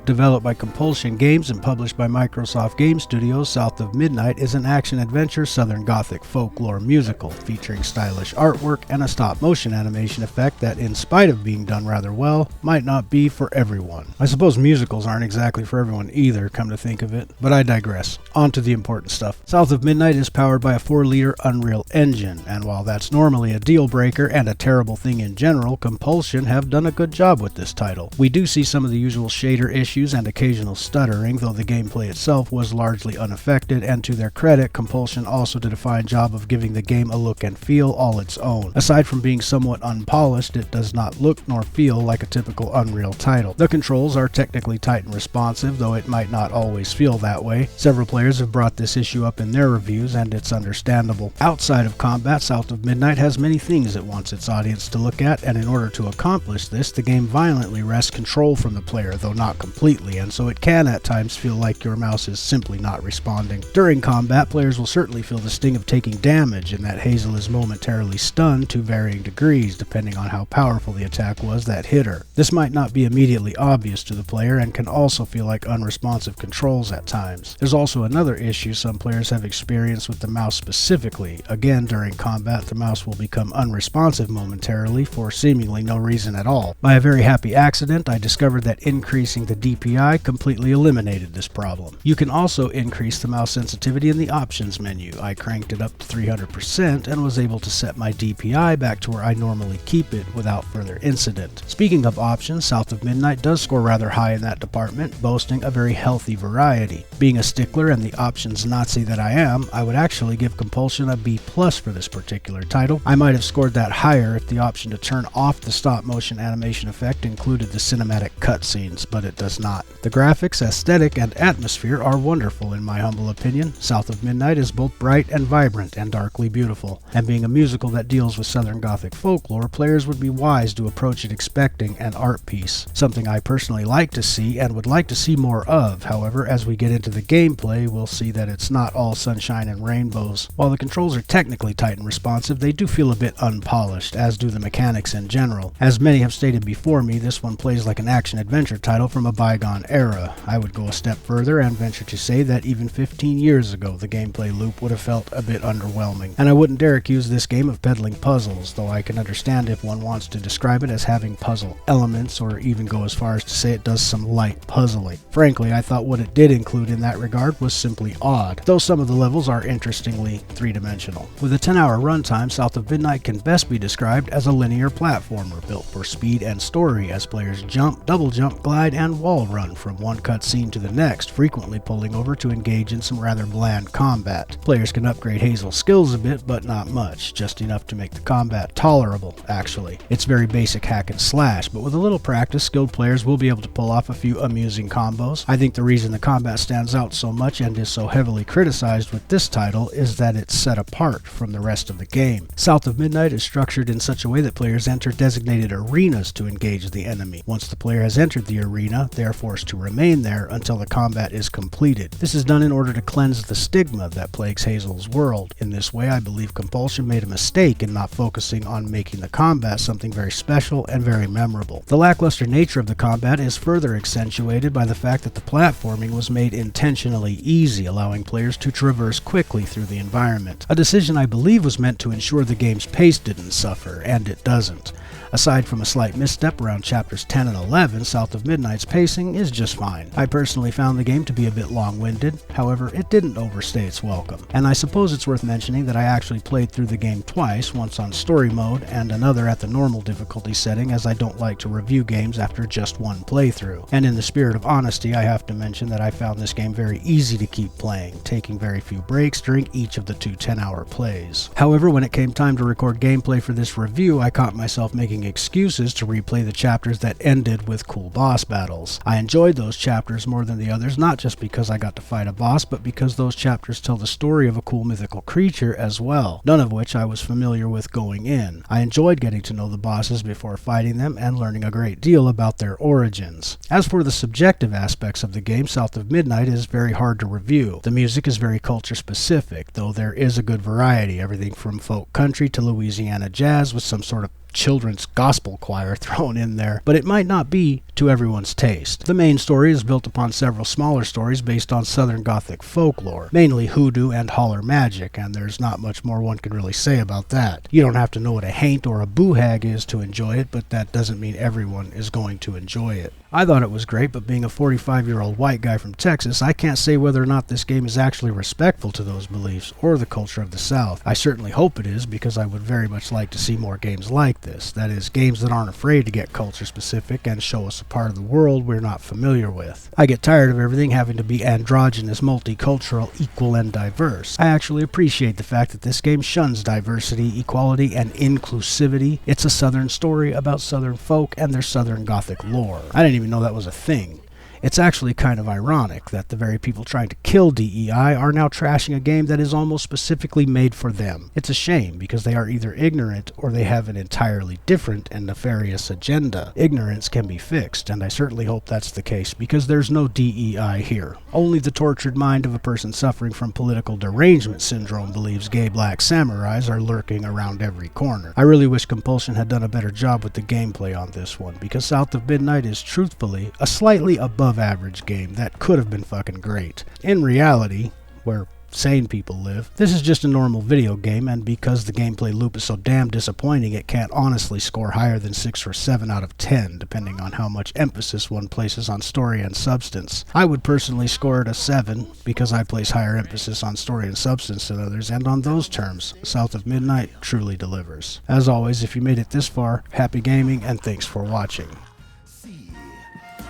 Developed by Compulsion Games and published by Microsoft Game Studios, South of Midnight is an action-adventure Southern Gothic folklore musical featuring stylish artwork and a stop-motion animation effect that, in spite of being done rather well, might not be for everyone. I suppose musicals aren't exactly for everyone either, come to think of it, but I digress. On to the important stuff. South of Midnight is powered by a 4-liter Unreal Engine, and while that's normally a deal-breaker and a terrible thing in general, Compulsion have done a good job with this title. We do see some of the usual shader issues and occasional stuttering, though the gameplay itself was largely unaffected, and to their credit, Compulsion also did a fine job of giving the game a look and feel all its own. Aside from being somewhat unpolished, it does not look nor feel like a typical Unreal title. The controls are technically tight and responsive, though it might not always feel that way. Several players have brought this issue up in their reviews, and it's understandable. Outside of combat, South of Midnight has many things it wants its audience to look at, and in order to accomplish this, the game violently wrests control from the player, though not completely, and so it can at times feel like your mouse is simply not responding. During combat, players will certainly feel the sting of taking damage, and that Hazel is momentarily stunned to varying degrees, depending on how powerful the attack was that hit her. This might not be immediately obvious to the player, and can also feel like unresponsive controls at times. There's also another issue some players have experienced with the mouse specifically. Again, during combat, the mouse will become unresponsive momentarily for seemingly no reason at all. By a very happy accident, I discovered that increasing the DPI completely eliminated this problem. You can also increase the mouse sensitivity in the options menu. I cranked it up to 300% and was able to set my DPI back to where I normally keep it without further incident. Speaking of options, South of Midnight does score rather high in that department, boasting a very healthy variety. Being a stickler and the options Nazi that I am, I would actually give Compulsion a B+ for this particular title. I might have scored that higher if the option to turn off the stop motion animation effect included the cinematic cutscenes, but it does not. The graphics, aesthetic, and atmosphere are wonderful in my humble opinion. South of Midnight is both bright and vibrant and darkly beautiful, and being a musical that deals with Southern Gothic folklore, players would be wise to approach it expecting an art piece, something I personally like to see and would like to see more of. However, as we get into the gameplay, we'll see that it's not all sunshine and rainbows. While the controls are technically tight and responsive, they do feel a bit unpolished, as do the mechanics in general. As many have stated before me, this one plays like an action-adventure title from a bygone era. I would go a step further and venture to say that even 15 years ago, the gameplay loop would have felt a bit underwhelming. And I wouldn't dare accuse this game of peddling puzzles, though I can understand if one wants to describe it as having puzzle elements, or even go as far as to say it does some light puzzling. Frankly, I thought what it did include in that regard was simply odd, though some of the levels are interestingly three-dimensional. With a 10-hour runtime, South of Midnight can best be described as a linear platformer built for speed and story, as players jump, double jump, glide, and wall run from one cutscene to the next, frequently pulling over to engage in some rather bland combat. Players can upgrade Hazel's skills a bit, but not much, just enough to make the combat tolerable, actually. It's very basic hack and slash, but with a little practice, skilled players will be able to pull off a few amusing combos. I think the reason the combat stands out so much and is so heavily criticized with this title is that it's set apart from the rest of the game. South of Midnight is structured in such a way that players enter designated arenas to engage the enemy. Once the player has entered the arena, they are forced to remain there until the combat is completed. This is done in order to cleanse the stigma that plagues Hazel's world. In this way, I believe Compulsion made a mistake in not focusing on making the combat something very special and very memorable. The lackluster nature of the combat is further accentuated by the fact that the platforming was made intentionally easy, allowing players to traverse quickly through the environment. A decision I believe was meant to ensure the game's pace didn't suffer, and it doesn't. Aside from a slight misstep around chapters 10 and 11, South of Midnight's pacing is just fine. I personally found the game to be a bit long-winded, however, it didn't overstay its welcome. And I suppose it's worth mentioning that I actually played through the game twice, once on story mode and another at the normal difficulty setting, as I don't like to review games after just one playthrough. And in the spirit of honesty, I have to mention that I found this game very easy to keep playing, taking very few breaks during each of the two 10-hour plays. However, when it came time to record gameplay for this review, I caught myself making excuses to replay the chapters that ended with cool boss battles. I enjoyed those chapters more than the others, not just because I got to fight a boss, but because those chapters tell the story of a cool mythical creature as well, none of which I was familiar with going in. I enjoyed getting to know the bosses before fighting them and learning a great deal about their origins. As for the subjective aspects of the game, South of Midnight is very hard to review. The music is very culture specific, though there is a good variety, everything from folk country to Louisiana jazz with some sort of children's gospel choir thrown in there, but it might not be to everyone's taste. The main story is built upon several smaller stories based on Southern Gothic folklore, mainly hoodoo and holler magic, and there's not much more one can really say about that. You don't have to know what a haint or a boo hag is to enjoy it, but that doesn't mean everyone is going to enjoy it. I thought it was great, but being a 45-year-old white guy from Texas, I can't say whether or not this game is actually respectful to those beliefs or the culture of the South. I certainly hope it is, because I would very much like to see more games like this. That is, games that aren't afraid to get culture specific and show us a part of the world we're not familiar with. I get tired of everything having to be androgynous, multicultural, equal, and diverse. I actually appreciate the fact that this game shuns diversity, equality, and inclusivity. It's a Southern story about Southern folk and their Southern Gothic lore. I didn't even know that was a thing. It's actually kind of ironic that the very people trying to kill DEI are now trashing a game that is almost specifically made for them. It's a shame, because they are either ignorant or they have an entirely different and nefarious agenda. Ignorance can be fixed, and I certainly hope that's the case, because there's no DEI here. Only the tortured mind of a person suffering from political derangement syndrome believes gay black samurais are lurking around every corner. I really wish Compulsion had done a better job with the gameplay on this one, because South of Midnight is truthfully a slightly above average game that could have been fucking great. In reality, where sane people live, this is just a normal video game, and because the gameplay loop is so damn disappointing, it can't honestly score higher than 6 or 7 out of 10, depending on how much emphasis one places on story and substance. I would personally score it a 7, because I place higher emphasis on story and substance than others, and on those terms, South of Midnight truly delivers. As always, if you made it this far, happy gaming, and thanks for watching.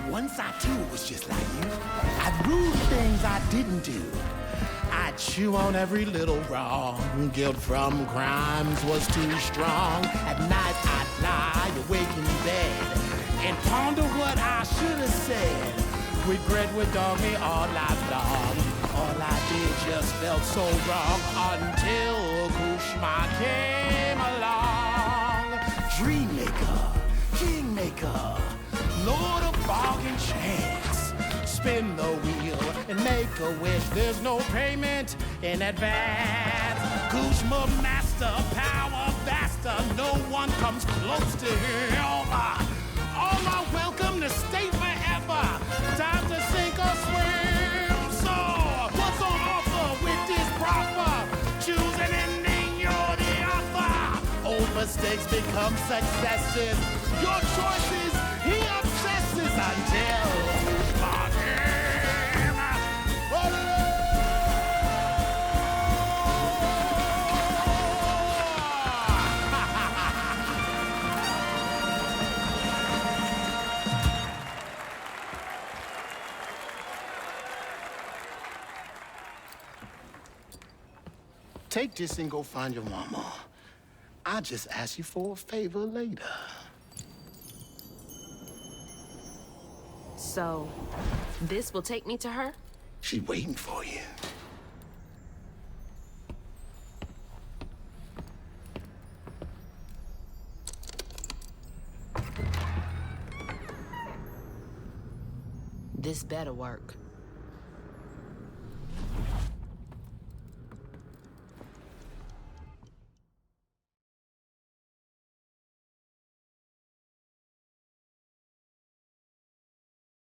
Once I too was just like you. I'd rule things I didn't do. I'd chew on every little wrong. Guilt from crimes was too strong. At night I'd lie awake in bed and ponder what I should have said. Regret would dog me all life long. All I did just felt so wrong until Kushma came along. Dreammaker, kingmaker, Lord of bargain chance. Spin the wheel and make a wish. There's no payment in advance. Kuzma master, power vaster. No one comes close to him. All are welcome to stay forever. Time to sink or swim. So, what's on offer with this proffer? Choose an ending, you're the author. Old mistakes become successes. Your choices, he obsesses until take this and go find your mama. I'll just ask you for a favor later. So, this will take me to her? She's waiting for you. This better work.